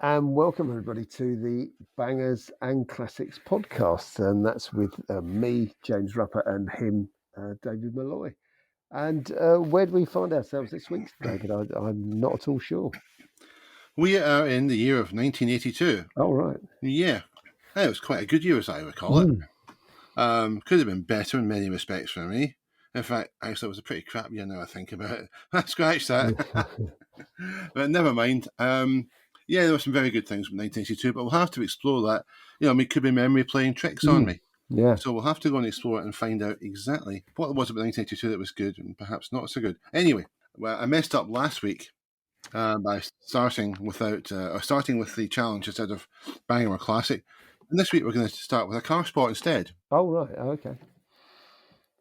And welcome everybody to the Bangers and Classics podcast, and that's with me, James Rupper, and him, David Malloy. And where do we find ourselves this week, David? I'm not at all sure. We are in the year of 1982. Oh, right. Yeah, it was quite a good year, as I recall it. Could have been better in many respects for me. In fact, actually, it was a pretty crap year now I think about it. Scratch that. But never mind. There were some very good things from 1982, but we'll have to explore that. Could be memory playing tricks on me. Yeah. So we'll have to go and explore it and find out exactly what it was about 1982 that was good and perhaps not so good. Anyway, well, I messed up last week by starting with the challenge instead of Banger or Classic. And this week we're going to start with a car spot instead. Oh, right. Okay.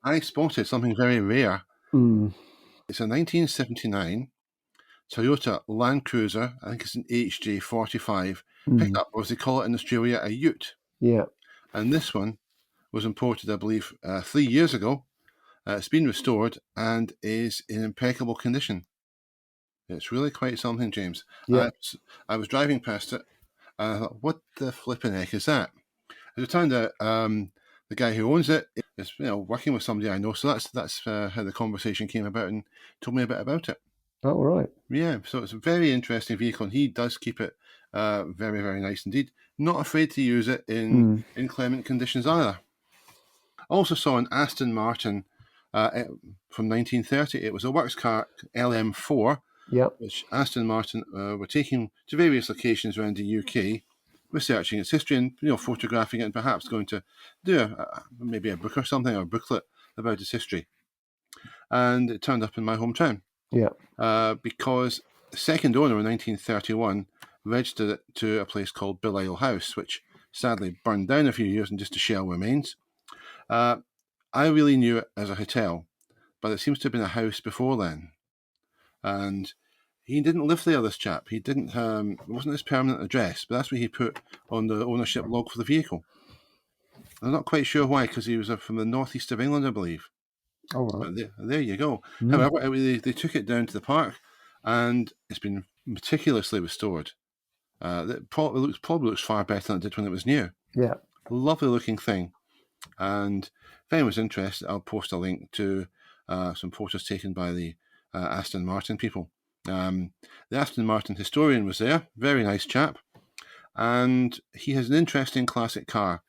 I spotted something very rare. It's a 1979 Toyota Land Cruiser. I think it's an HJ45 pickup, or as they call it in Australia, a ute. Yeah. And this one was imported, I believe, 3 years ago. It's been restored and is in impeccable condition. It's really quite something, James. Yeah. I was driving past it. I thought, what the flipping heck is that? As it turned out, the guy who owns it is working with somebody I know. So that's how the conversation came about and told me a bit about it. Oh, right. Yeah, so it's a very interesting vehicle, and he does keep it very, very nice indeed. Not afraid to use it in inclement conditions either. Also saw an Aston Martin from 1930. It was a works car, LM4. Yep. Which Aston Martin were taking to various locations around the UK, researching its history and photographing it, and perhaps going to do maybe a book or something, or a booklet about its history. And it turned up in my hometown. Yeah. Because the second owner in 1931 registered it to a place called Belle House, which sadly burned down a few years and just a shell remains. I really knew it as a hotel, but it seems to have been a house before then. And he didn't live there, this chap. He didn't. It wasn't his permanent address, but that's what he put on the ownership log for the vehicle. I'm not quite sure why, because he was from the northeast of England, I believe. All right. There you go. However, they took it down to the park, and it's been meticulously restored. It probably looks far better than it did when it was new. Yeah. Lovely looking thing. And if anyone's interested, I'll post a link to some photos taken by the Aston Martin people. The Aston Martin historian was there, very nice chap, and he has an interesting classic car,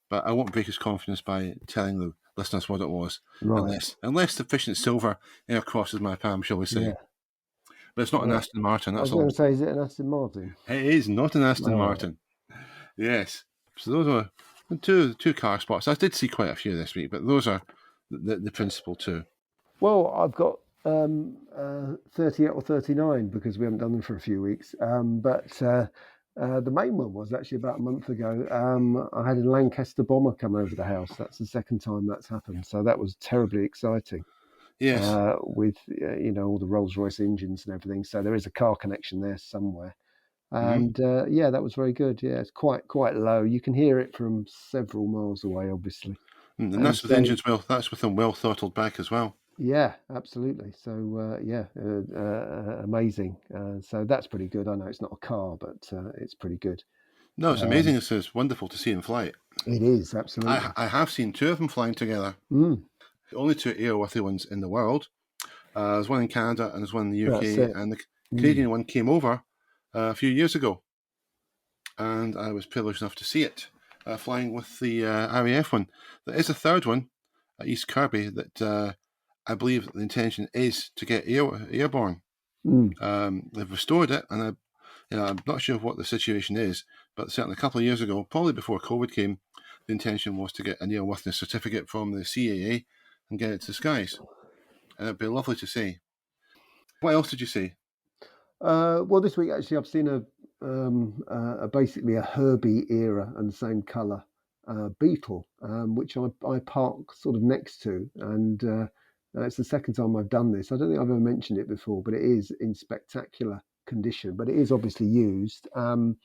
but I won't break his confidence by telling the listeners what it was, unless sufficient silver crosses my palm, shall we say. Yeah. But it's not an Aston Martin, that's all. I was going to say, is it an Aston Martin? It is not an Aston Martin. Yes. So those are two car spots. I did see quite a few this week, but those are the principal two. Well, I've got 38 or 39 because we haven't done them for a few weeks. But the main one was actually about a month ago. I had a Lancaster bomber come over the house. That's the second time that's happened. So that was terribly exciting. Yes. With all the Rolls-Royce engines and everything. So there is a car connection there somewhere. And that was very good. Yeah, it's quite low. You can hear it from several miles away, obviously. And that's with engines that's with them well throttled back as well. Yeah, absolutely. So amazing. So that's pretty good. I know it's not a car, but it's pretty good. No, it's amazing. It's wonderful to see in flight. It is, absolutely. I have seen two of them flying together. Only two airworthy ones in the world. There's one in Canada and there's one in the UK, and the Canadian one came over a few years ago, and I was privileged enough to see it flying with the RAF one. There is a third one at East Kirby that I believe the intention is to get airborne. They've restored it, and I'm not sure what the situation is, but certainly a couple of years ago, probably before COVID came, the intention was to get an airworthiness certificate from the CAA and get it to the skies. And it'd be lovely to see. What else did you see? Well, this week actually I've seen basically a Herbie era and the same colour Beetle, which I park sort of next to, and it's the second time I've done this. I don't think I've ever mentioned it before, but it is in spectacular condition. But it is obviously used, it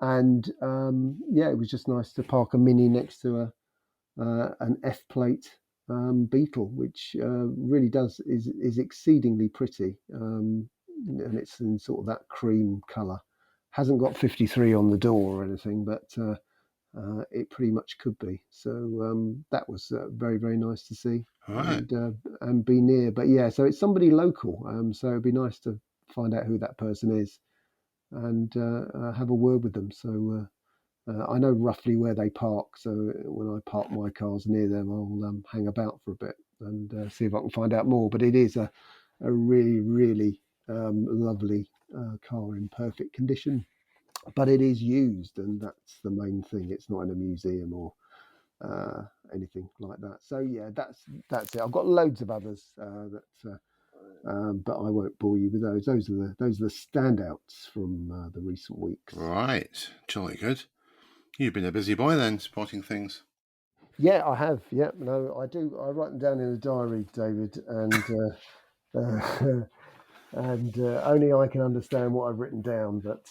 was just nice to park a Mini next to an F-plate Beetle, which really is exceedingly pretty. And it's in sort of that cream colour. hasn't got 53 on the door or anything, but it pretty much could be. So that was very, very nice to see. Right. And be near. But yeah, so it's somebody local. So it'd be nice to find out who that person is and have a word with them. So I know roughly where they park. So when I park my cars near them, I'll hang about for a bit and see if I can find out more. But it is a really, really lovely car in perfect condition. But it is used, and that's the main thing. It's not in a museum or anything like that. So yeah, that's it. I've got loads of others but I won't bore you with those. Those are the standouts from the recent weeks. Right, jolly good. You've been a busy boy then, spotting things. Yeah, I have. Yeah, no, I do. I write them down in a diary, David, and and only I can understand what I've written down. But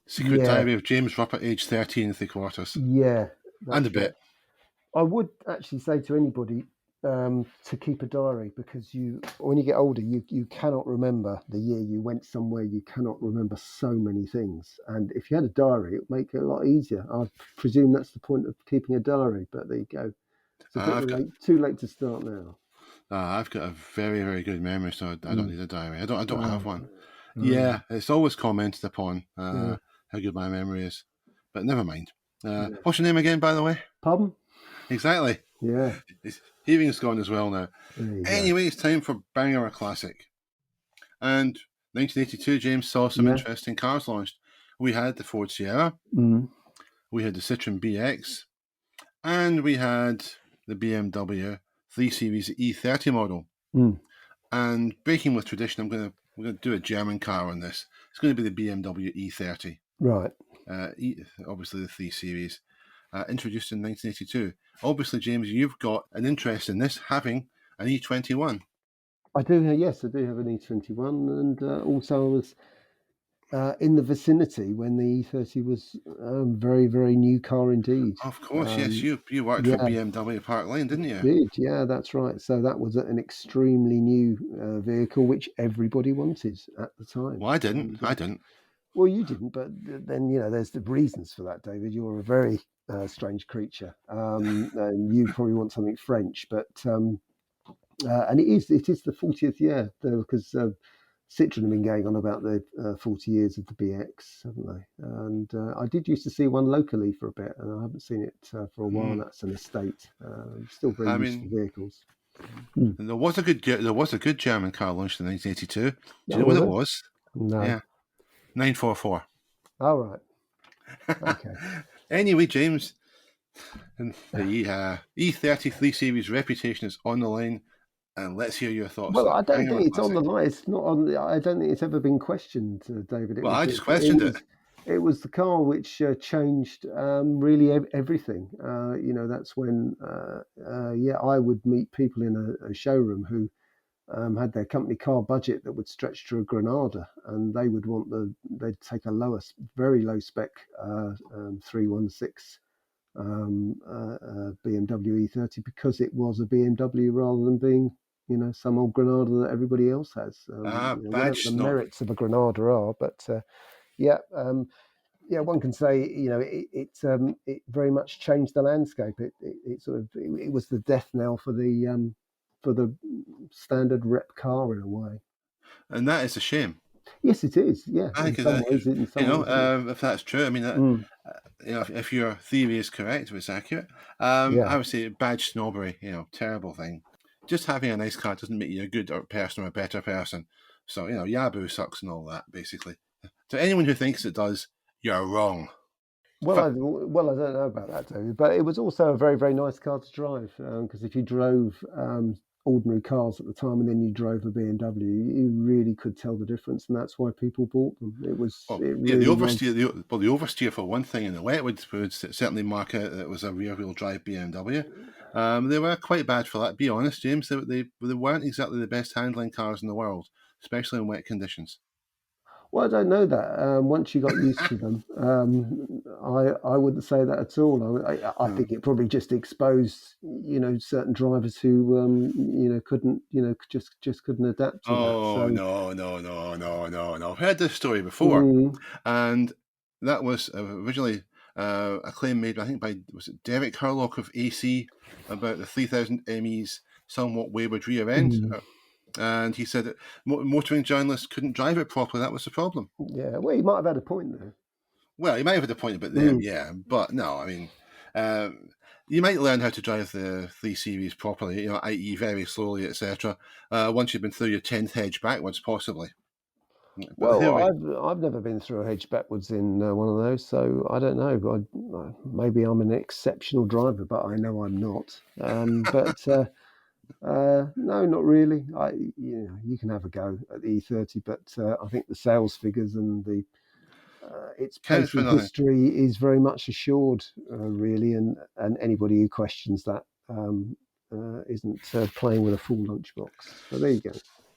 Secret Diary of James Ruppert, age 13 3/4. Yeah, and a bit. I would actually say to anybody to keep a diary, because when you get older, you cannot remember the year you went somewhere. You cannot remember so many things, and if you had a diary, it would make it a lot easier. I presume that's the point of keeping a diary. But there you go. It's a bit late. Too late to start now. I've got a very, very good memory, so I don't need a diary. I don't have one. Yeah, it's always commented upon how good my memory is, but never mind. What's your name again, by the way? Pardon? Exactly. Yeah. Hearing's gone as well now. Anyway, it's time for Banger a Classic. And 1982, James, saw some interesting cars launched. We had the Ford Sierra, we had the Citroen BX, and we had the BMW 3 Series E30 model. And breaking with tradition, we're going to do a German car on this. It's going to be the BMW E30. Right. Obviously the 3 Series. Introduced in 1982. Obviously, James, you've got an interest in this, having an E21. I do, yes, I do have an E21, and also I was in the vicinity when the E30 was a very, very new car indeed. Of course, yes, you worked for BMW Park Lane, didn't you? I did, yeah, that's right. So that was an extremely new vehicle, which everybody wanted at the time. Well, I didn't. Well, you didn't, but then, there's the reasons for that, David. You're a very strange creature, and you probably want something French, but and it is the 40th year, because Citroen have been going on about the 40 years of the BX, haven't they? And I did used to see one locally for a bit, and I haven't seen it for a while. That's an estate. Still very useful vehicles. There was a good German car launched in 1982. Do you know what it was? No. Yeah. 944. All right. Okay. Anyway, James, the E30 3 Series reputation is on the line, and let's hear your thoughts. Well, I don't think it's on the line. It's not on. I don't think it's ever been questioned, David. I just questioned it. It was the car which changed really everything. That's when I would meet people in a showroom who had their company car budget that would stretch to a Granada, and they would they'd take a very low spec 316 BMW E30 because it was a BMW rather than being some old Granada that everybody else has. Whatever the merits of a Granada are, but one can say it very much changed the landscape. It was the death knell for the standard rep car in a way. And that is a shame. Yes, it is. Yeah, in some ways, if that's true, I mean, if your theory is correct, if it's accurate, I would say badge snobbery. Terrible thing. Just having a nice car doesn't make you a good person or a better person. So Yabu sucks and all that, basically. To anyone who thinks it does, you're wrong. Well, I don't know about that, David, but it was also a very, very nice car to drive, because if you drove ordinary cars at the time and then you drove a BMW, you really could tell the difference, and that's why people bought them. The oversteer for one thing in the wet would certainly mark out that it was a rear-wheel drive BMW. They were quite bad for that. Be honest, James, they weren't exactly the best handling cars in the world, especially in wet conditions. Well, I don't know that. Once you got used to them, I wouldn't say that at all. I think it probably just exposed, certain drivers who, couldn't, just couldn't adapt to that. No. I've heard this story before, and that was originally a claim made, I think, by, was it Derek Hurlock of AC, about the 3000 ME's somewhat wayward rear end. And he said that motoring journalists couldn't drive it properly. That was the problem. Yeah, well, he might have had a point there. Well, he might have had a point about them, yeah. But no, I mean, you might learn how to drive the 3 Series properly, i.e. very slowly, etc. Once you've been through your 10th hedge backwards, possibly. But well, I've never been through a hedge backwards in one of those, so I don't know. Maybe I'm an exceptional driver, but I know I'm not. No, not really. You can have a go at the E30, but I think the sales figures and its place in history is very much assured, really, and anybody who questions that isn't playing with a full lunchbox. So there you go.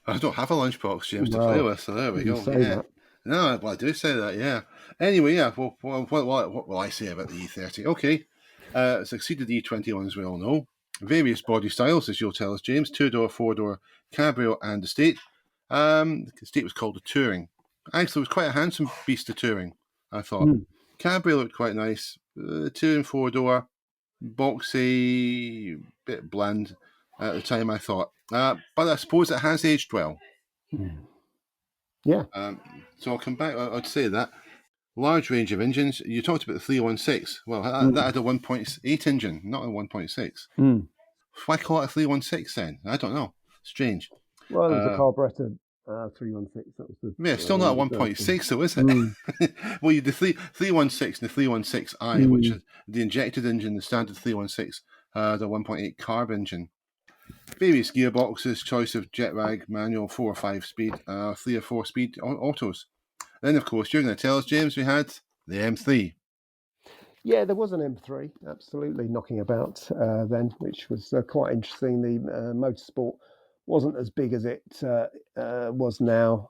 I don't have a lunchbox, James, to play with, so there we go. That. No, well, I do say that, yeah. Anyway, yeah, what will I say about the E30? Okay, it succeeded the E21, as we all know. Various body styles, as you'll tell us, James. 2-door, 4-door, cabrio, and estate. The estate was called the Touring. Actually, it was quite a handsome beast, the Touring, I thought. Cabrio looked quite nice. 2 and 4-door, boxy, bit bland at the time, I thought. But I suppose it has aged well. Yeah. So I'll come back. I'd say that. Large range of engines. You talked about the 316. Well, that had a 1.8 engine, not a 1.6. Why call it a 316 then? I don't know. Strange. Well, it was a carburetor 316. That was yeah, still not a 1.6 though, is it? Well, the 316 and the 316i, which is the injected engine, the standard 316, had a 1.8 carb engine. Various gearboxes, choice of jet rag, manual, 4 or 5 speed, 3 or 4 speed autos. Then, of course, you're going to tell us, James, we had the M3. Yeah, there was an M3, absolutely knocking about then, which was quite interesting. The motorsport wasn't as big as it was now.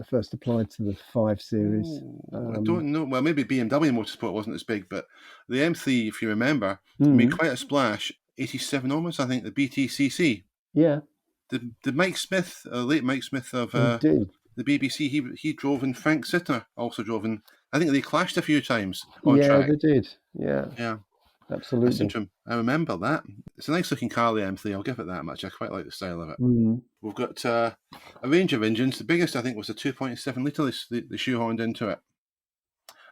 First applied to the 5 Series. I don't know. Well, maybe BMW motorsport wasn't as big, but the M3, if you remember, made quite a splash. 87 onwards, I think, the BTCC. Yeah. The Mike Smith, late Mike Smith of the BBC, he drove, and Frank Sittner also drove, and I think they clashed a few times on track. Yeah, they did. Yeah, absolutely. I remember that. It's a nice looking car, the M3. I'll give it that much. I quite like the style of it. We've got a range of engines. The biggest, I think, was the 2.7 litre they shoehorned into it.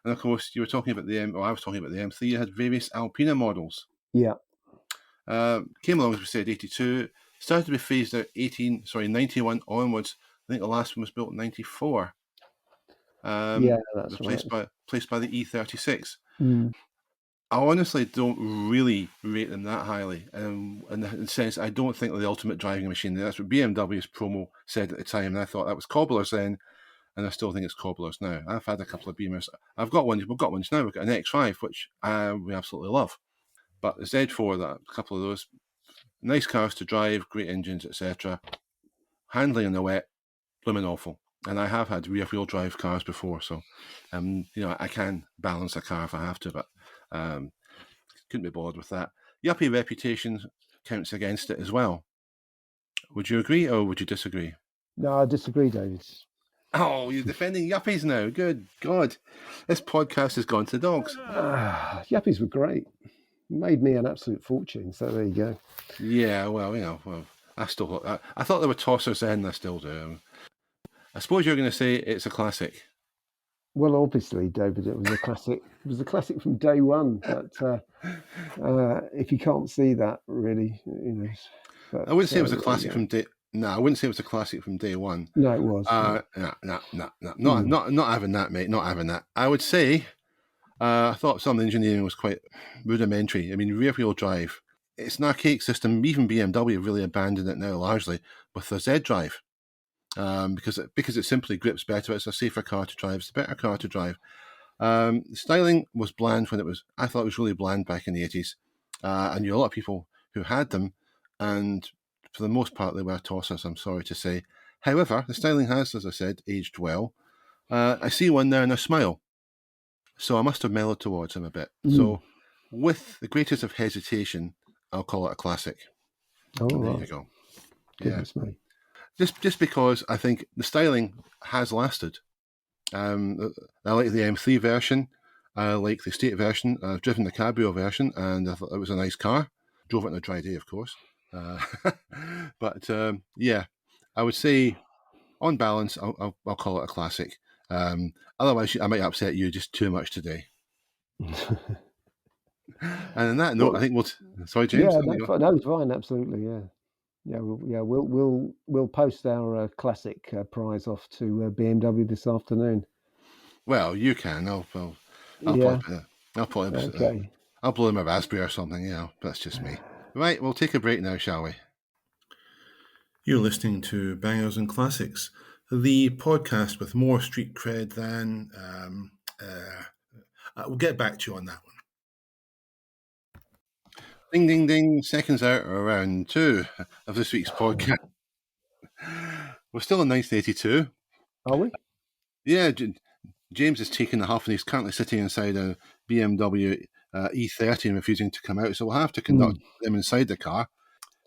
And of course, you were talking about I was talking about the M3. You had various Alpina models. Yeah. Came along, as we said, 82. Started to be phased out 91 onwards. I think the last one was built in 94. Yeah, that's right. Placed by the E36. I honestly don't really rate them that highly. In the sense, I don't think they're the ultimate driving machine. That's what BMW's promo said at the time, and I thought that was cobblers then, and I still think it's cobblers now. I've had a couple of Beamers. We've got ones now. We've got an X5, which we absolutely love. But the Z4, a couple of those, nice cars to drive, great engines, etc. Handling in the wet, blooming awful. And I have had rear-wheel drive cars before, so I can balance a car if I have to, but couldn't be bothered with that. Yuppie reputation counts against it as well. Would you agree or would you disagree? No, I disagree, David. Oh, you're defending yuppies now. Good God. This podcast has gone to dogs. Yuppies were great. Made me an absolute fortune, so there you go. Yeah, well, I thought they were tossers then, I still do. I suppose you're going to say it's a classic. Well, obviously, David, it was a classic. It was a classic from day one. But if you can't see that, really, I wouldn't say it was a classic from day. No, I wouldn't say it was a classic from day one. No, it was. No. Not having that, mate. Not having that. I would say I thought some of the engineering was quite rudimentary. I mean, rear-wheel drive. It's an archaic system. Even BMW really abandoned it now largely with the Z drive. Because it simply grips better. It's a safer car to drive. It's a better car to drive. The styling was bland I thought it was really bland back in the 80s. I knew a lot of people who had them, and for the most part they were tossers, I'm sorry to say. However, the styling has, as I said, aged well. I see one there and I smile. So I must have mellowed towards him a bit. So with the greatest of hesitation, I'll call it a classic. Oh, there right. you go. Goodness me. Just because I think the styling has lasted. I like the M3 version. I like the state version. I've driven the cabrio version, and I thought it was a nice car. Drove it on a dry day, of course. But yeah, I would say, on balance, I'll call it a classic. Otherwise, I might upset you just too much today. And on that note, I think we'll. Sorry, James. Yeah, no, it's fine. Absolutely, yeah. Yeah, we'll post our classic prize off to BMW this afternoon. Well, you can. I'll probably Okay. I'll blow them a raspberry or something. That's just me. Right, we'll take a break now, shall we? You're listening to Bangers and Classics, the podcast with more street cred than. We'll get back to you on that one. Ding, ding, ding. Seconds out around 2 of this week's podcast. We're still in 1982. Are we? Yeah, James is taking the huff and he's currently sitting inside a BMW E30 and refusing to come out, so we'll have to conduct them inside the car.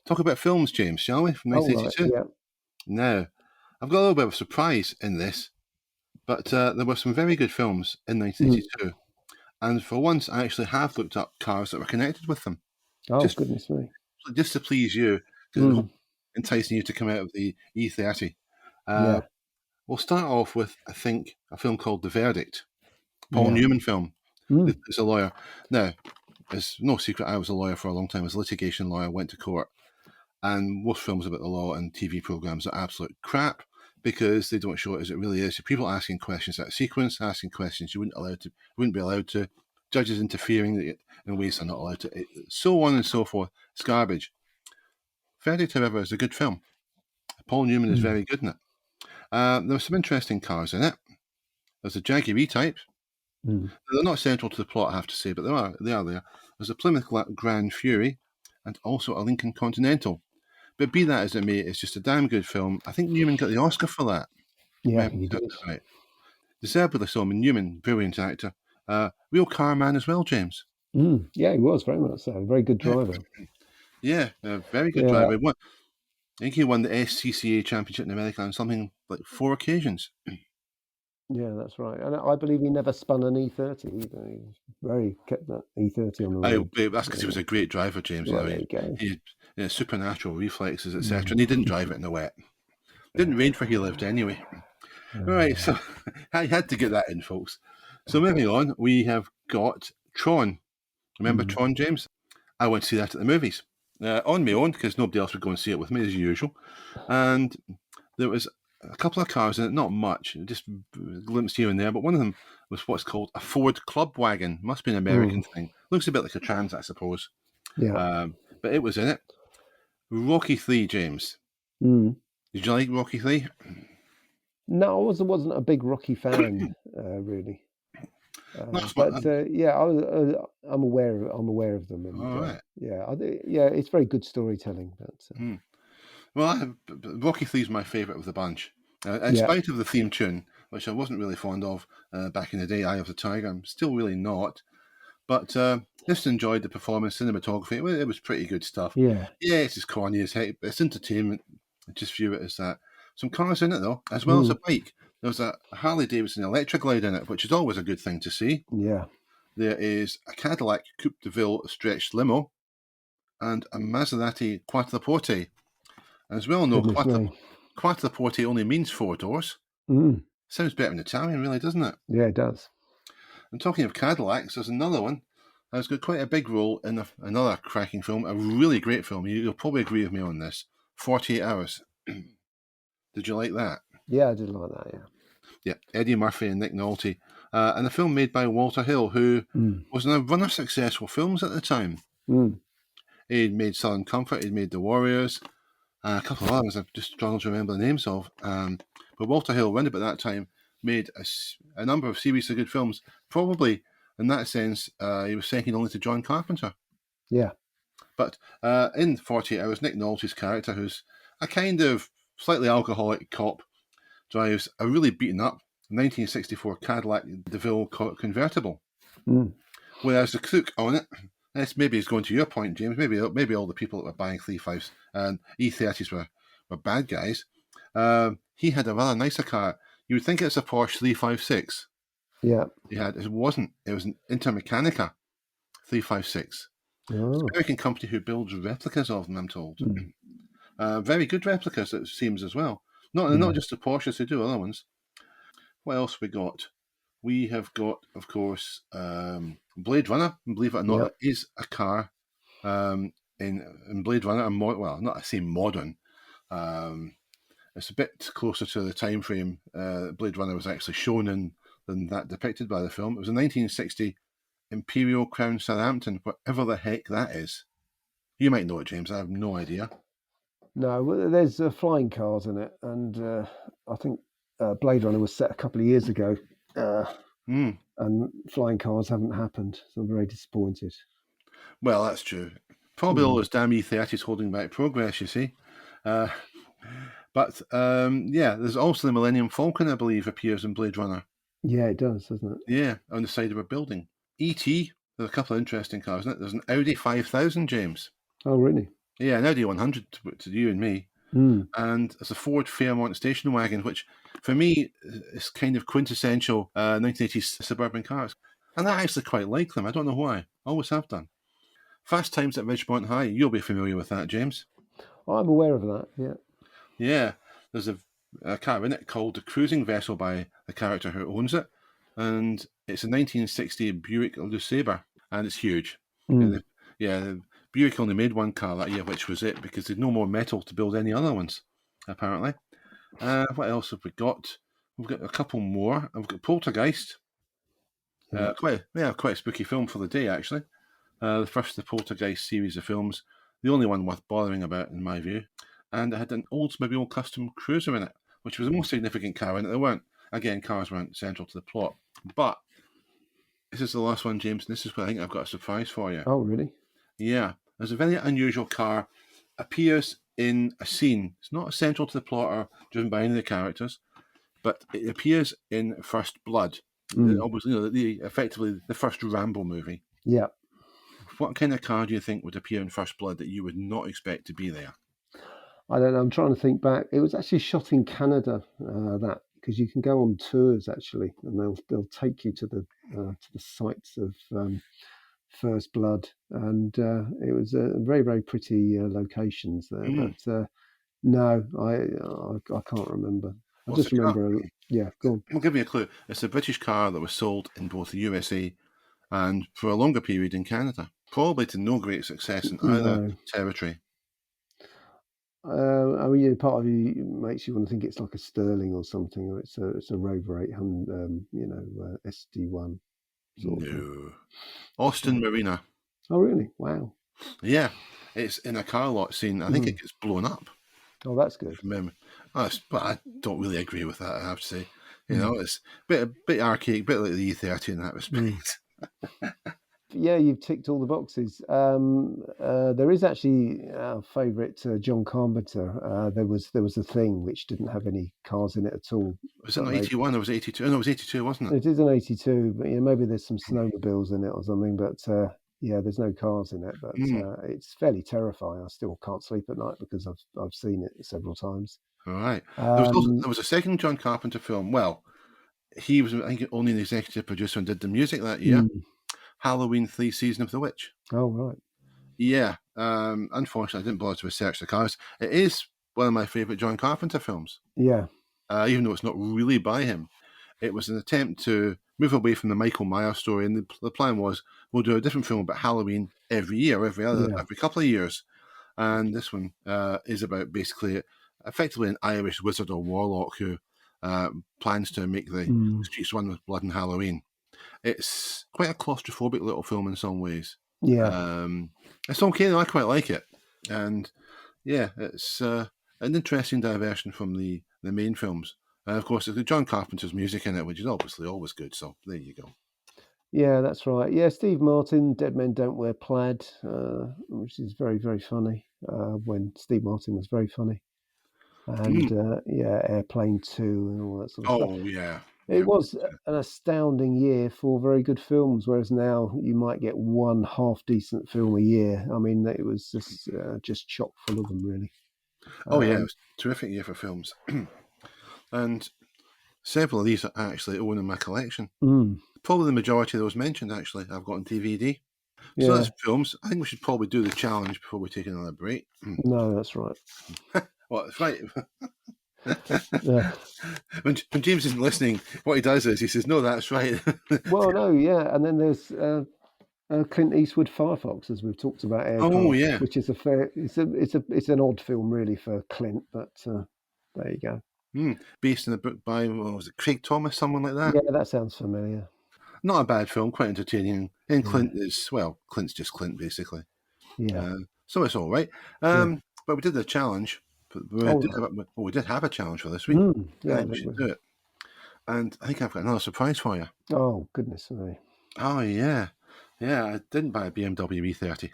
Talk about films, James, shall we, from 1982? Right, yeah. Now, I've got a little bit of a surprise in this, but there were some very good films in 1982. And for once, I actually have looked up cars that were connected with them. Oh, goodness me. Just to please you, enticing you to come out of the E30. We'll start off with, I think, a film called The Verdict. Paul Newman film. As a lawyer. Now, it's no secret I was a lawyer for a long time. I was a litigation lawyer, went to court. And most films about the law and TV programs are absolute crap because they don't show it as it really is. People asking questions out of sequence, asking questions you wouldn't be allowed to, judges interfering in ways they're not allowed to, so on and so forth. It's garbage. Verdict, however, is a good film. Paul Newman is very good in it. There were some interesting cars in it. There's a Jaguar E-Type. They're not central to the plot, I have to say, but they are there. There's a Plymouth Grand Fury and also a Lincoln Continental. But be that as it may, it's just a damn good film. I think Newman got the Oscar for that. Yeah, he did. Right. Deservedly so. I mean, Newman, brilliant actor. Real car man as well, James. Yeah, he was very much so. Very good driver. Yeah, very good driver. I think he won the SCCA Championship in America on something like 4 occasions. Yeah, that's right. And I believe he never spun an E30 either. He kept that E30 on the road. That's because he was a great driver, James. Well, there you go. He had supernatural reflexes, etc. And he didn't drive it in the wet. Didn't rain where he lived anyway. Right, so I had to get that in, folks. So moving on, we have got Tron. Remember Tron, James? I went to see that at the movies. On my own, because nobody else would go and see it with me, as usual. And there was a couple of cars in it, not much, just a glimpse here and there, but one of them was what's called a Ford Club Wagon. Must be an American thing. Looks a bit like a Trans, I suppose. Yeah. But it was in it. Rocky III, James. Did you like Rocky III? No, I wasn't a big Rocky fan, really. Yeah, I'm aware of them. And, all right. Yeah, it's very good storytelling. But, well, Rocky III is my favourite of the bunch. In spite of the theme tune, which I wasn't really fond of back in the day, Eye of the Tiger, I'm still really not. But just enjoyed the performance, cinematography. It was pretty good stuff. Yeah, it's as corny as heck, but it's entertainment. I just view it as that. Some cars in it, though, as well as a bike. There was a Harley Davidson Electric Glide in it, which is always a good thing to see. Yeah. There is a Cadillac Coupe Deville stretched limo and a Maserati Quattroporte. As well, no, Quattroporte only means 4 doors. Sounds better in Italian, really, doesn't it? Yeah, it does. And talking of Cadillacs, there's another one that's got quite a big role in another cracking film, a really great film. You'll probably agree with me on this. 48 Hours. Did you like that? Yeah, I did like that, yeah. Yeah, Eddie Murphy and Nick Nolte. And a film made by Walter Hill, who was in a run of successful films at the time. He'd made Southern Comfort, he'd made The Warriors, a couple of others I've just struggled to remember the names of. But Walter Hill, around about that time, made a number of series of good films. Probably, in that sense, he was second only to John Carpenter. Yeah. But in 48 Hours, Nick Nolte's character, who's a kind of slightly alcoholic cop, drives a really beaten up 1964 Cadillac DeVille convertible. Whereas the crook on it, this maybe is going to your point, James, maybe all the people that were buying 3.5s and E30s were bad guys. He had a rather nicer car. You would think it's a Porsche 356. Yeah. It wasn't. It was an Intermechanica 356. Oh. It's an American company who builds replicas of them, I'm told. Very good replicas, it seems, as well. Not just the Porsches, they do other ones. What else we got? We have got, of course, Blade Runner. Believe it or not, it is a car in Blade Runner. Well, not I say modern. It's a bit closer to the time frame Blade Runner was actually shown in than that depicted by the film. It was a 1960 Imperial Crown Southampton, whatever the heck that is. You might know it, James. I have no idea. No, there's flying cars in it, and I think Blade Runner was set a couple of years ago, and flying cars haven't happened, so I'm very disappointed. Well, that's true. Probably all those damn E30s holding back progress, you see. But there's also the Millennium Falcon, I believe, appears in Blade Runner. Yeah, it does, doesn't it? Yeah, on the side of a building. E.T., there's a couple of interesting cars in it. There's an Audi 5000, James. Oh, really? Yeah, an Audi 100 to you and me. And there's a Ford Fairmont station wagon, which for me is kind of quintessential 1980s suburban cars. And I actually quite like them. I don't know why. Always have done. Fast Times at Ridgemont High. You'll be familiar with that, James. I'm aware of that, yeah. Yeah, there's a car in it called the Cruising Vessel by the character who owns it. And it's a 1960 Buick LeSabre, and it's huge. Buick only made one car that year, which was it, because they had no more metal to build any other ones, apparently. What else have we got? We've got a couple more. I've got Poltergeist. Quite a spooky film for the day, actually. The first of the Poltergeist series of films, the only one worth bothering about, in my view. And it had an Oldsmobile Custom Cruiser in it, which was the most significant car in it. Cars weren't central to the plot. But this is the last one, James, and this is where I think I've got a surprise for you. Oh, really? Yeah. There's a very unusual car, appears in a scene. It's not essential to the plot or driven by any of the characters, but it appears in First Blood. Obviously, effectively the first Rambo movie. Yeah. What kind of car do you think would appear in First Blood that you would not expect to be there? I don't know. I'm trying to think back. It was actually shot in Canada. Because you can go on tours actually, and they'll take you to the sites of First Blood, and it was very very pretty locations there. But no, I can't remember. I just remember. Yeah, go on. I'll give you a clue. It's a British car that was sold in both the USA and for a longer period in Canada. Probably to no great success in either territory. Part of you makes you want to think it's like a Sterling or something, or it's a Rover 800, SD1. No. Austin Marina. Oh, really? Wow. Yeah, it's in a car lot scene. I think it gets blown up. Oh, that's good. But I don't really agree with that, I have to say. It's a bit archaic, a bit like the E30 in that respect. Yeah, you've ticked all the boxes. There is actually our favourite John Carpenter. There was a Thing which didn't have any cars in it at all. Was it not 81 or was it 82? No, it was 82, wasn't it? It is an 82, but maybe there's some snowmobiles in it or something. But there's no cars in it. But it's fairly terrifying. I still can't sleep at night because I've seen it several times. All right. There was a second John Carpenter film. Well, he was, I think, only an executive producer and did the music that year. Halloween 3: Season of the Witch. Oh, right. Yeah. Unfortunately, I didn't bother to research the cars. It is one of my favourite John Carpenter films. Yeah. Even though it's not really by him. It was an attempt to move away from the Michael Myers story, and the plan was we'll do a different film about Halloween every year, every couple of years. And this one is about basically, effectively an Irish wizard or warlock who plans to make the streets run with blood on Halloween. It's quite a claustrophobic little film in some ways. Yeah. It's okay though, I quite like it. And yeah, it's an interesting diversion from the main films. And of course, it's John Carpenter's music in it, which is obviously always good. So there you go. Yeah, that's right. Yeah, Steve Martin, Dead Men Don't Wear Plaid, which is very, very funny. When Steve Martin was very funny. And Airplane 2 and all that sort of stuff. Oh, yeah. It was an astounding year for very good films, whereas now you might get one half-decent film a year. I mean, it was just chock full of them, really. It was a terrific year for films. And several of these I actually own in my collection. Probably the majority of those mentioned, actually, I've got on DVD. Yeah. So that's films. I think we should probably do the challenge before we take another break. No, that's right. Well, that's right. Yeah. When James isn't listening, what he does is he says, "No, that's right." Well, no, yeah, and then there's Clint Eastwood Firefox, as we've talked about. Yeah, which is it's an odd film really for Clint, but there you go. Based in a book by was it Craig Thomas, someone like that? Yeah, that sounds familiar. Not a bad film, quite entertaining. And Clint is Clint's just Clint basically. Yeah. So it's all right. But we did the challenge. We did have a challenge for this week. Yeah, I think we should do it. And I think I've got another surprise for you. Oh, goodness me. Oh, yeah. Yeah, I didn't buy a BMW E30.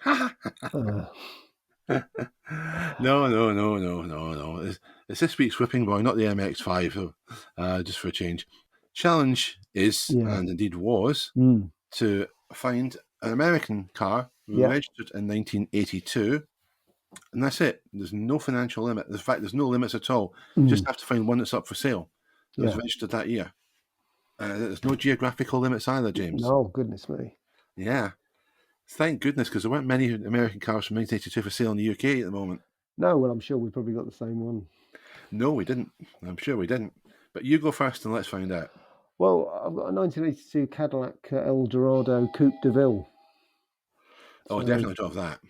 No. It's this week's whipping boy, not the MX-5, just for a change. Challenge is, and indeed was, to find an American car registered in 1982. And that's it. There's no financial limit. In fact, there's no limits at all. You just have to find one that's up for sale. That was registered that year. There's no geographical limits either, James. Oh, goodness me. Yeah. Thank goodness, because there weren't many American cars from 1982 for sale in the UK at the moment. No, well, I'm sure we probably got the same one. No, we didn't. I'm sure we didn't. But you go first and let's find out. Well, I've got a 1982 Cadillac Eldorado Coupe Deville. Oh, definitely drove that.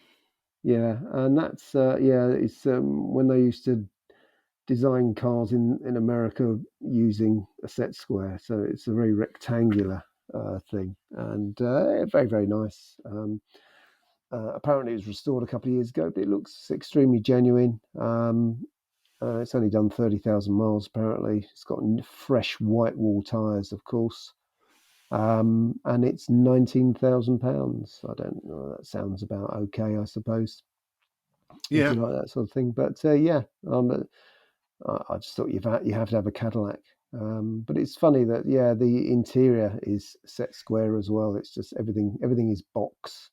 Yeah, and that's it's when they used to design cars in America using a set square, so it's a very rectangular thing, and very, very nice. Apparently, it was restored a couple of years ago, but it looks extremely genuine. It's only done 30,000 miles. Apparently, it's got fresh white wall tyres, of course. And it's £19,000. I don't know. That sounds about okay, I suppose. Yeah, if you like that sort of thing. But I just thought you have to have a Cadillac. But it's funny that the interior is set square as well. It's just everything is box.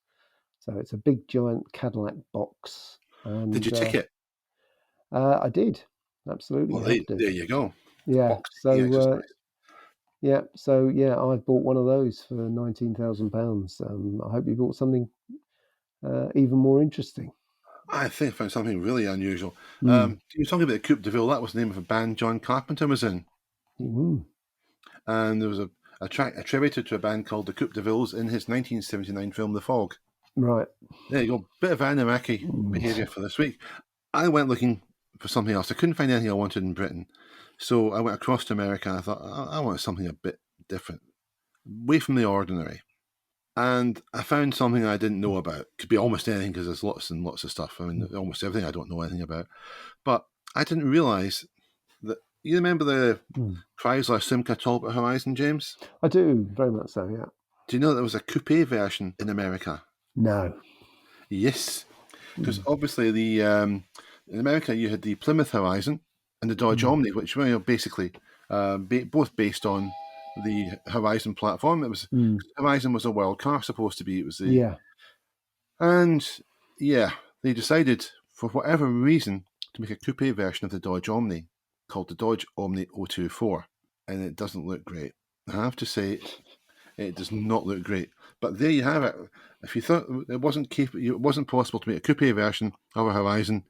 So it's a big giant Cadillac box. And, did you tick it? I did. Absolutely. Well, there you go. Yeah. Box so. I bought one of those for £19,000. I hope you bought something even more interesting. I think I found something really unusual. You're talking about the Coupe Deville. That was the name of a band John Carpenter was in. And there was a track attributed to a band called the Coupe Devilles in his 1979 film The Fog. Right. There you go. Bit of Anunnaki behaviour for this week. I went looking for something else. I couldn't find anything I wanted in Britain. So I went across to America and I thought, I want something a bit different, away from the ordinary. And I found something I didn't know about. Could be almost anything because there's lots and lots of stuff. I mean, almost everything I don't know anything about. But I didn't realise that. You remember the Chrysler Simca Talbot Horizon, James? I do, very much so, yeah. Do you know there was a coupe version in America? No. Yes. Because obviously in America you had the Plymouth Horizon and the Dodge Omni, which were basically both based on the Horizon platform. It was Horizon was a world car supposed to be. It was and they decided for whatever reason to make a coupe version of the Dodge Omni called the Dodge Omni 024, and it doesn't look great. I have to say, it does not look great. But there you have it. If you thought it wasn't possible to make a coupe version of a Horizon,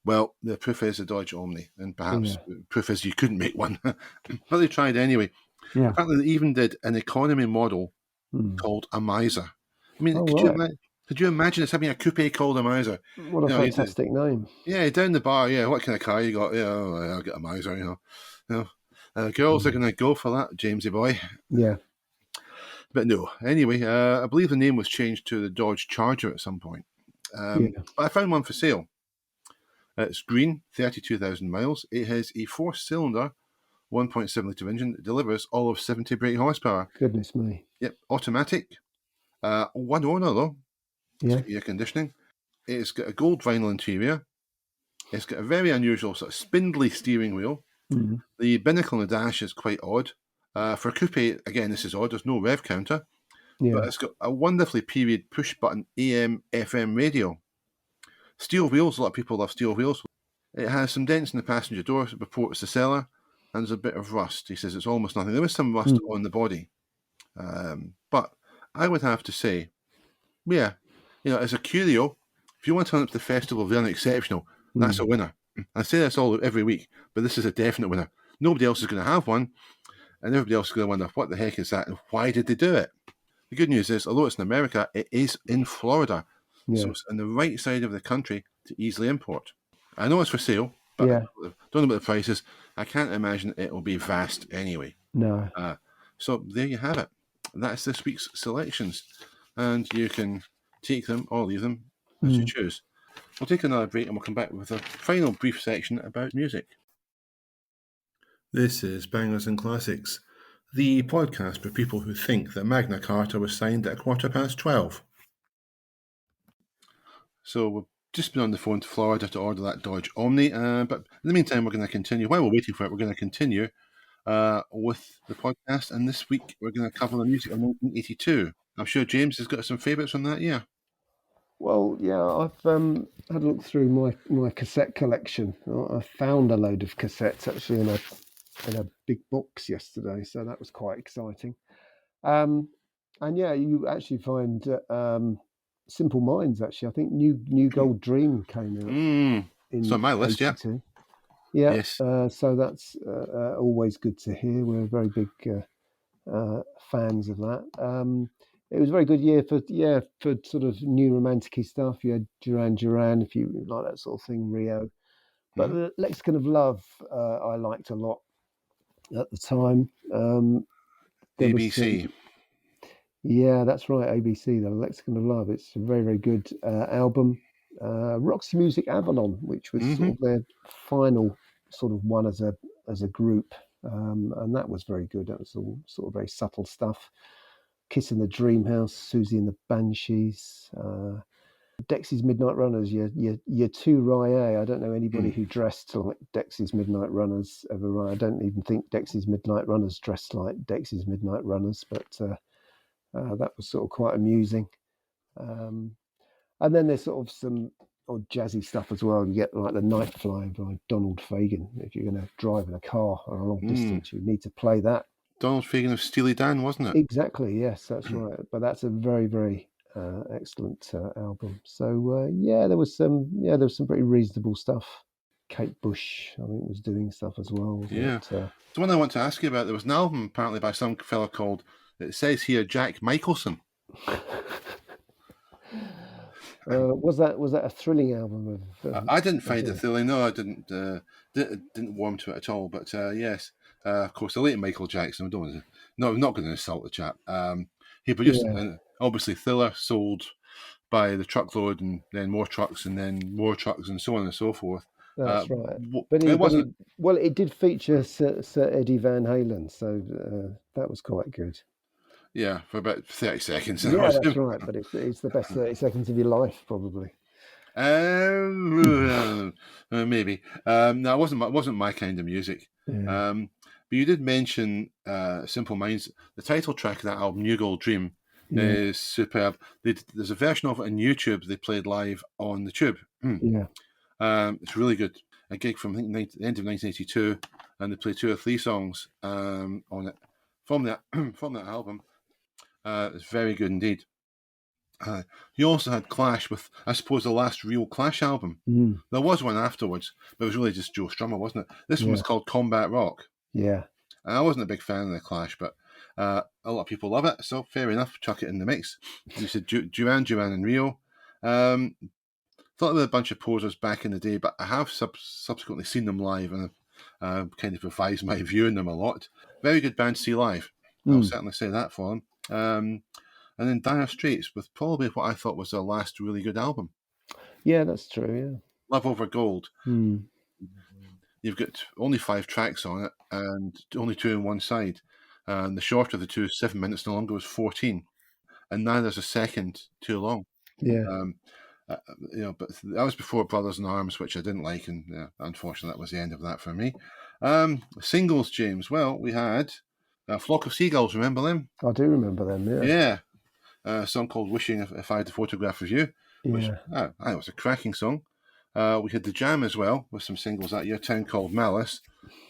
well, the proof is the Dodge Omni, and perhaps the proof is you couldn't make one. But they tried anyway. Yeah. Apparently, they even did an economy model called a Miser. I mean, could you imagine us having a coupe called a Miser? What a fantastic name! Yeah, down the bar. Yeah, what kind of car you got? Yeah, I'll get a Miser. Girls are going to go for that, Jamesy boy. Yeah. But no. Anyway, I believe the name was changed to the Dodge Charger at some point. But I found one for sale. It's green, 32,000 miles. It has a 4-cylinder, 1.7 litre engine that delivers all of 70 brake horsepower. Goodness me. Yep, automatic. One owner, though. Yeah. Air conditioning. It's got a gold vinyl interior. It's got a very unusual sort of spindly steering wheel. The binnacle on the dash is quite odd. For a coupe, again, this is odd. There's no rev counter. Yeah. But it's got a wonderfully period push-button AM/FM radio. Steel wheels. A lot of people love steel wheels. It has some dents in the passenger door, so it reports the seller. and there's a bit of rust. He says it's almost nothing. There was some rust on the body. But I would have to say, yeah, as a curio, if you want to turn up to the Festival of the Unexceptional, that's a winner. I say this every week, but this is a definite winner. Nobody else is going to have one, and everybody else is going to wonder, what the heck is that, and why did they do it? The good news is, although it's in America, it is in Florida. Yeah. So it's on the right side of the country to easily import. I know it's for sale, but I don't know about the prices. I can't imagine it will be vast anyway. No. So there you have it. That's this week's selections. And you can take them or leave them as you choose. We'll take another break and we'll come back with a final brief section about music. This is Bangers and Classics, the podcast for people who think that Magna Carta was signed at 12:15. So we've just been on the phone to Florida to order that Dodge Omni, but in the meantime, we're going to continue. While we're waiting for it, we're going to continue with the podcast, and this week we're going to cover the music of 1982. I'm sure James has got some favourites from that year. Well, yeah, I've had a look through my cassette collection. I found a load of cassettes actually in a big box yesterday, so that was quite exciting. And yeah, you actually find Simple Minds. Actually, I think New Gold Dream came out. It's on my list, 82. Yeah. Yes. So that's always good to hear. We're very big fans of that. It was a very good year for sort of new romantic-y stuff. You had Duran, if you like that sort of thing, Rio. But the Lexicon of Love, I liked a lot at the time. ABC. Yeah, that's right, ABC, the Lexicon of Love. It's a very, very good album. Roxy Music Avalon, which was sort of their final sort of one as a group. And that was very good. That was all sort of very subtle stuff. Kiss in the Dream House, Susie and the Banshees, Dexy's Midnight Runners, your two Rye. I don't know anybody who dressed like Dexy's Midnight Runners ever. I don't even think Dexy's Midnight Runners dressed like Dexy's Midnight Runners, but that was sort of quite amusing. And then there's sort of some odd jazzy stuff as well. You get like the Night Fly by Donald Fagen. If you're going to drive in a car on a long distance, you need to play that. Donald Fagen of Steely Dan, wasn't it? Exactly, yes, that's right. But that's a very, very excellent album. So there was some pretty reasonable stuff. Kate Bush, I think, was doing stuff as well. Yeah. The one I want to ask you about, there was an album apparently by some fella called, it says here, Jack Michelson. Was that a thrilling album? I didn't find it thrilling. No, I didn't warm to it at all. But yes, of course, the late Michael Jackson. I'm not going to insult the chap. He produced obviously Thriller, sold by the truckload, and then more trucks, and then more trucks, and so on and so forth. That's right. But it did feature Sir Eddie Van Halen, so that was quite good. Yeah, for about 30 seconds. Yeah, that's right. But it's the best 30 seconds of your life, probably. Maybe. No, it wasn't my kind of music. Yeah. But you did mention Simple Minds. The title track of that album, New Gold Dream, is superb. There's a version of it on YouTube they played live on the Tube. Yeah. It's really good. A gig from, I think, the end of 1982, and they played 2 or 3 songs on it from that album. It's very good indeed. You also had Clash with, I suppose, the last real Clash album. There was one afterwards, but it was really just Joe Strummer, wasn't it? This one was called Combat Rock. Yeah. And I wasn't a big fan of the Clash, but a lot of people love it, so fair enough, chuck it in the mix. You said Duran and Rio. Thought they were a bunch of posers back in the day, but I have subsequently seen them live, and kind of revised my view on them a lot. Very good band to see live. I'll certainly say that for them. And then Dire Straits with probably what I thought was their last really good album. Yeah, that's true, yeah. Love Over Gold. You've got only 5 tracks on it, and only 2 on one side. And the shorter of the 2, 7 minutes, no longer was 14. And now there's a second too long. Yeah. But that was before Brothers in Arms, which I didn't like, and unfortunately that was the end of that for me. Singles, James. Well, we had A Flock of Seagulls, remember them? I do remember them, yeah. Yeah. A song called Wishing If I Had a Photograph of You, which I was a cracking song. We had the Jam as well, with some singles that year, Town Called Malice.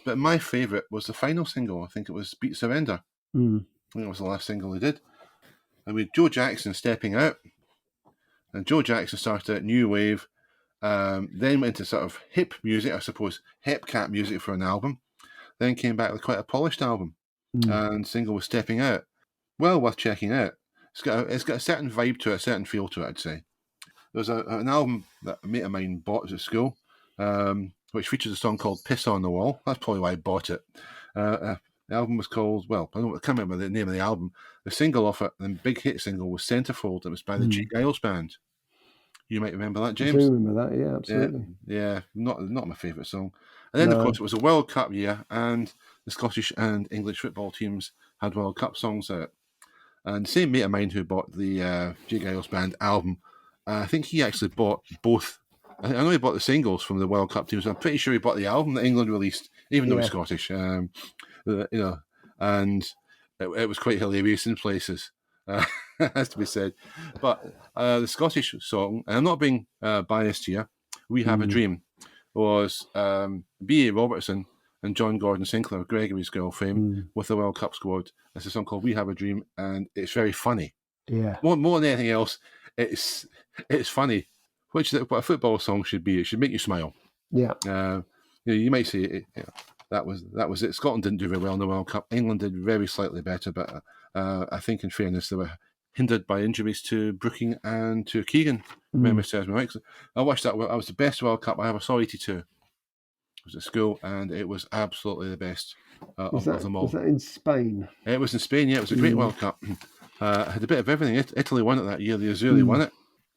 But my favourite was the final single. I think it was Beat Surrender. I think it was the last single they did. And we had Joe Jackson stepping out. And Joe Jackson started at New Wave, then went into sort of hip music, I suppose, hip cat music for an album. Then came back with quite a polished album. And the single was Stepping Out. Well worth checking out. It's got a certain vibe to it, a certain feel to it, I'd say. There was an album that a mate of mine bought at school, which features a song called Piss on the Wall. That's probably why I bought it. The album was called, well, I can't remember the name of the album. The single off it, the big hit single, was Centerfold. It was by the G. Giles Band. You might remember that, James. I do remember that, yeah, absolutely. Yeah, not my favourite song. And then, of course, it was a World Cup year, and the Scottish and English football teams had World Cup songs out. And the same mate of mine who bought the J. Giles Band album, I think he actually bought both. I know he bought the singles from the World Cup teams. I'm pretty sure he bought the album that England released, even though he's Scottish. And it was quite hilarious in places, has to be said. But the Scottish song, and I'm not being biased here, We Have a Dream, was B.A. Robertson and John Gordon Sinclair of Gregory's Girl fame with the World Cup squad. It's a song called We Have a Dream, and it's very funny. Yeah. More than anything else, it's funny. What a football song should be. It should make you smile. Yeah. You might say that was it. Scotland didn't do very well in the World Cup. England did very slightly better, but I think in fairness they were hindered by injuries to Brooking and to Keegan. Memory serves me right. I watched that. That was the best World Cup I ever saw. 82. I was at school, and it was absolutely the best of them all. Was that in Spain? It was in Spain. Yeah, it was a great World Cup. Had a bit of everything. Italy won it that year. The Azzurri won it.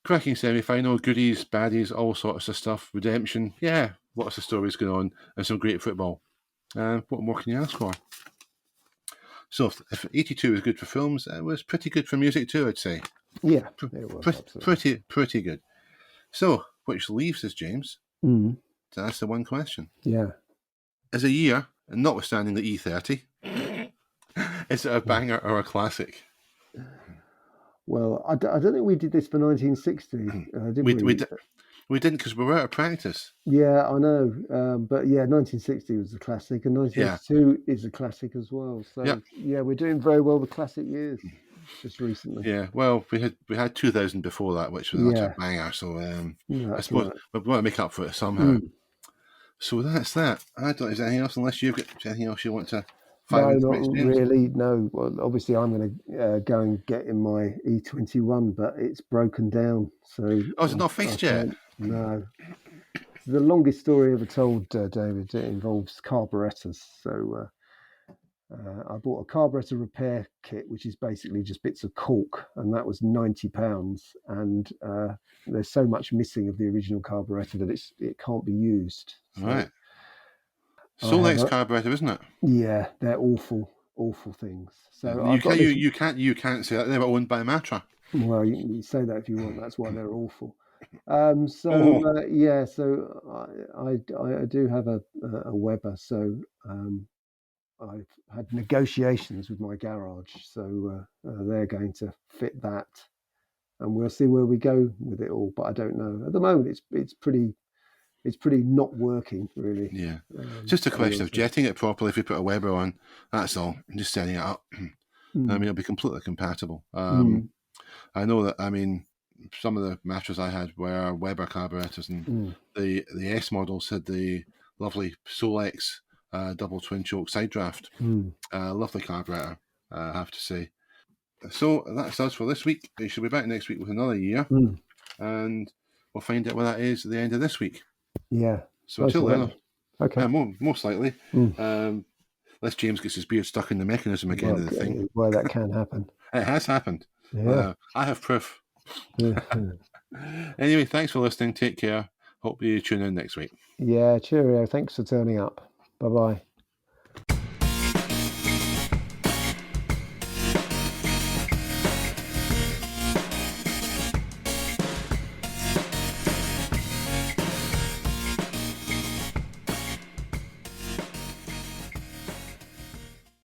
Cracking semi-final, goodies, baddies, all sorts of stuff. Redemption. Yeah, lots of stories going on, and some great football. What more can you ask for? So if 82 was good for films, it was pretty good for music too, I'd say. Yeah, it was pretty good. So, which leaves us, James, to ask the one question. Yeah. As a year, and notwithstanding the E30, is it a banger or a classic? Well, I don't think we did this for 1960, did we? We didn't, because we were out of practice. Yeah, I know. But yeah, 1960 was a classic, and 1982 is a classic as well. So yeah, we're doing very well with classic years just recently. Yeah, well, we had 2000 before that, which was a banger. So I suppose we want to make up for it somehow. So that's that. I don't know, is there anything else, unless you've got anything else you want to No, not really. No. Well, obviously, I'm going to go and get in my E21, but it's broken down. So is it not fixed yet? No. It's the longest story ever told, David. It involves carburetors. So I bought a carburetor repair kit, which is basically just bits of cork, and that was £90. And there's so much missing of the original carburetor that it can't be used. So, right. Solex carburetor, isn't it? Yeah, they're awful things. So you can't say that they were owned by Matra. Well, you say that if you want. That's why they're awful. So I do have a Weber. So I've had negotiations with my garage. So they're going to fit that, and we'll see where we go with it all. But I don't know. At the moment, it's pretty not working, really. Yeah. Just a question of jetting it properly. If you put a Weber on, that's all. Just setting it up. I mean, it'll be completely compatible. I know that, some of the Matras I had were Weber carburetors, and the S models had the lovely Solex double twin choke side draft. Lovely carburetor, I have to say. So that's us for this week. We should be back next week with another year, and we'll find out where that is at the end of this week. Yeah. So until then, okay. Most likely, unless James gets his beard stuck in the mechanism again of the thing. Well, that can happen. It has happened. Yeah. I have proof. Anyway, thanks for listening. Take care. Hope you tune in next week. Yeah, cheerio. Thanks for turning up. Bye-bye.